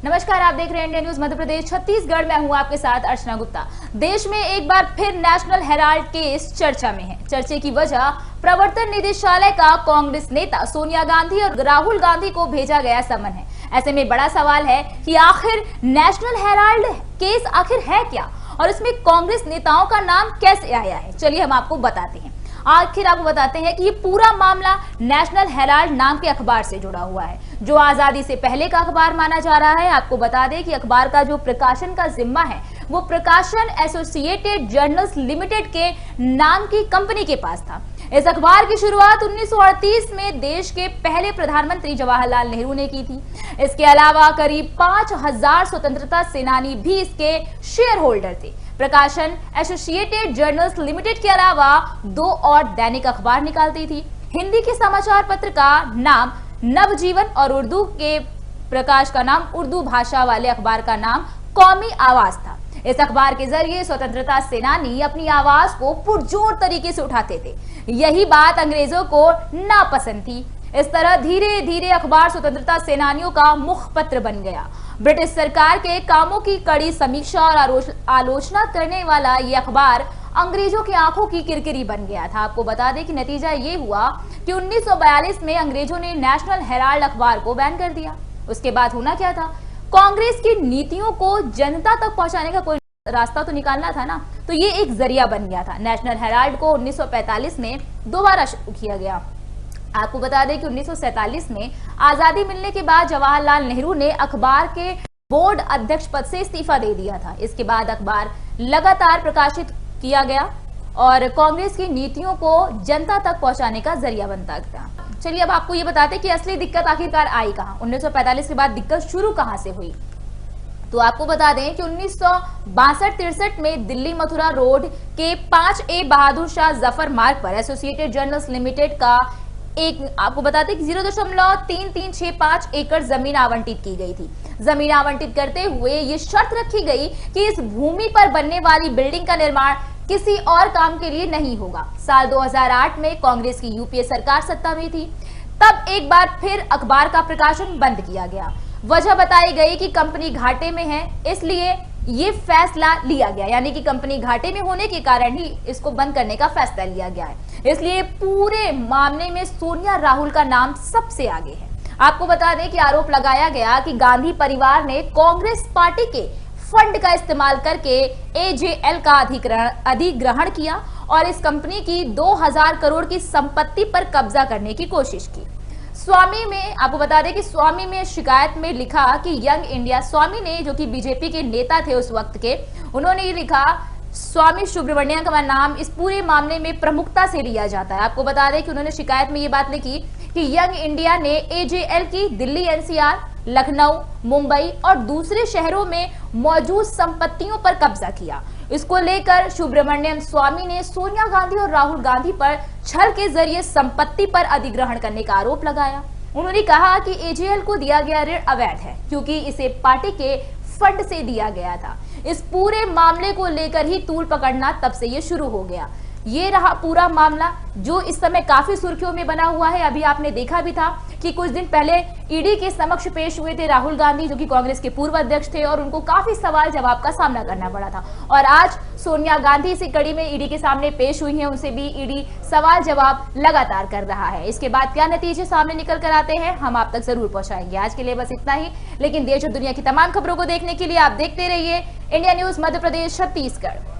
नमस्कार, आप देख रहे हैं इंडिया न्यूज मध्य प्रदेश छत्तीसगढ़। मैं हूं आपके साथ अर्चना गुप्ता। देश में एक बार फिर नेशनल हेराल्ड केस चर्चा में है। चर्चे की वजह प्रवर्तन निदेशालय का कांग्रेस नेता सोनिया गांधी और राहुल गांधी को भेजा गया समन है। ऐसे में बड़ा सवाल है कि आखिर नेशनल हेराल्ड केस आखिर है क्या और इसमें कांग्रेस नेताओं का नाम कैसे आया है। चलिए हम आपको बताते हैं। आखिर आपको बताते हैं कि ये पूरा मामला नेशनल हेराल्ड नाम के अखबार से जुड़ा हुआ है, जो आजादी से पहले का अखबार माना जा रहा है। आपको बता दें कि अखबार का जो प्रकाशन का जिम्मा है वो प्रकाशन एसोसिएटेड जर्नल्स लिमिटेड के नाम की कंपनी के पास था। इस अखबार की शुरुआत 1938 में देश के पहले प्रधानमंत्री जवाहरलाल नेहरू ने की थी। इसके अलावा करीब 5000 स्वतंत्रता सेनानी भी इसके शेयर होल्डर थे। प्रकाशन एसोसिएटेड जर्नल्स लिमिटेड के अलावा 2 और दैनिक अखबार निकालती थी। हिंदी के समाचार पत्र का नाम नवजीवन और उर्दू के प्रकाश का नाम, उर्दू भाषा वाले अखबार का नाम कौमी आवाज था। इस अखबार के जरिए स्वतंत्रता सेनानी अपनी आवाज को पुरजोर तरीके से उठाते थे। यही बात अंग्रेजों को नापसंद थी। इस तरह धीरे धीरे अखबार स्वतंत्रता सेनानियों का मुखपत्र बन गया। ब्रिटिश सरकार के कामों की कड़ी समीक्षा और आलोचना करने वाला ये अखबार अंग्रेजों की आंखों की किरकिरी बन गया था। आपको बता दें कि नतीजा ये हुआ कि 1942 में अंग्रेजों ने नेशनल हेराल्ड अखबार को बैन कर दिया। उसके बाद होना क्या था, कांग्रेस की नीतियों को जनता तक पहुंचाने का कोई रास्ता तो निकालना था ना, तो ये एक जरिया बन गया था। नेशनल हेराल्ड को 1945 में दोबारा शुरू किया गया। आपको बता दें कि 1947 में आजादी मिलने के बाद जवाहरलाल नेहरू ने अखबार के बोर्ड अध्यक्ष पद से इस्तीफा दे दिया था। इसके बाद अखबार लगातार प्रकाशित किया गया और कांग्रेस की नीतियों को जनता तक पहुंचाने का जरिया बनता गया। चलिए अब आपको ये बताते हैं कि असली दिक्कत आखिरकार आई कहां, 1945 के बाद दिक्कत शुरू कहां से हुई। तो आपको बता दें कि 1962-63 में दिल्ली मथुरा रोड के 5A बहादुर शाह जफर मार्ग पर एसोसिएटेड जर्नल्स लिमिटेड का आपको बताते कि 0.3365 एकड़ जमीन आवंटित की गई थी। जमीन आवंटित करते हुए ये शर्त रखी गई कि इस भूमि पर बनने वाली बिल्डिंग का निर्माण किसी और काम के लिए नहीं होगा। साल 2008 में कांग्रेस की यूपीए सरकार सत्ता में थी। तब एक बार फिर अखबार का प्रकाशन बंद किया गया। वजह बताई गई कि कंपनी घाटे में है, इसलिए ये फैसला लिया गया, यानी कि कंपनी घाटे में होने के कारण ही इसको बंद करने का फैसला लिया गया है। इसलिए पूरे मामले में सोनिया राहुल का नाम सबसे आगे है। आपको बता दें कि आरोप लगाया गया कि गांधी परिवार ने कांग्रेस पार्टी के फंड का इस्तेमाल करके एजेएल का अधिग्रहण किया और इस कंपनी की 2000 करोड़ की संपत्ति पर कब्जा करने की कोशिश की। स्वामी में आपको बता दें कि स्वामी में शिकायत में लिखा कि यंग इंडिया, स्वामी ने जो कि बीजेपी के नेता थे उस वक्त के, उन्होंने ये लिखा स्वामी सुब्रमण्यम का नाम इस पूरे मामले में प्रमुखता से लिया जाता है। आपको बता दें कि उन्होंने शिकायत में ये बात लिखी कि यंग इंडिया ने एजेएल की दिल्ली एनसीआर, लखनऊ, मुंबई और दूसरे शहरों में मौजूद संपत्तियों पर कब्जा किया। इसको लेकर सुब्रमण्यम स्वामी ने सोनिया गांधी और राहुल गांधी पर छल के जरिए संपत्ति पर अधिग्रहण करने का आरोप लगाया। उन्होंने कहा कि एजेएल को दिया गया ऋण अवैध है क्योंकि इसे पार्टी के फंड से दिया गया था। इस पूरे मामले को लेकर ही तूल पकड़ना तब से ये शुरू हो गया। ये रहा पूरा मामला जो इस समय काफी सुर्खियों में बना हुआ है। अभी आपने देखा भी था कि कुछ दिन पहले ईडी के समक्ष पेश हुए थे राहुल गांधी, जो कि कांग्रेस के पूर्व अध्यक्ष थे, और उनको काफी सवाल जवाब का सामना करना पड़ा था। और आज सोनिया गांधी इसी कड़ी में ईडी के सामने पेश हुई हैं, उनसे भी ईडी सवाल जवाब लगातार कर रहा है। इसके बाद क्या नतीजे सामने निकल कर आते हैं हम आप तक जरूर पहुंचाएंगे। आज के लिए बस इतना ही, लेकिन देश और दुनिया की तमाम खबरों को देखने के लिए आप देखते रहिए इंडिया न्यूज मध्य प्रदेश छत्तीसगढ़।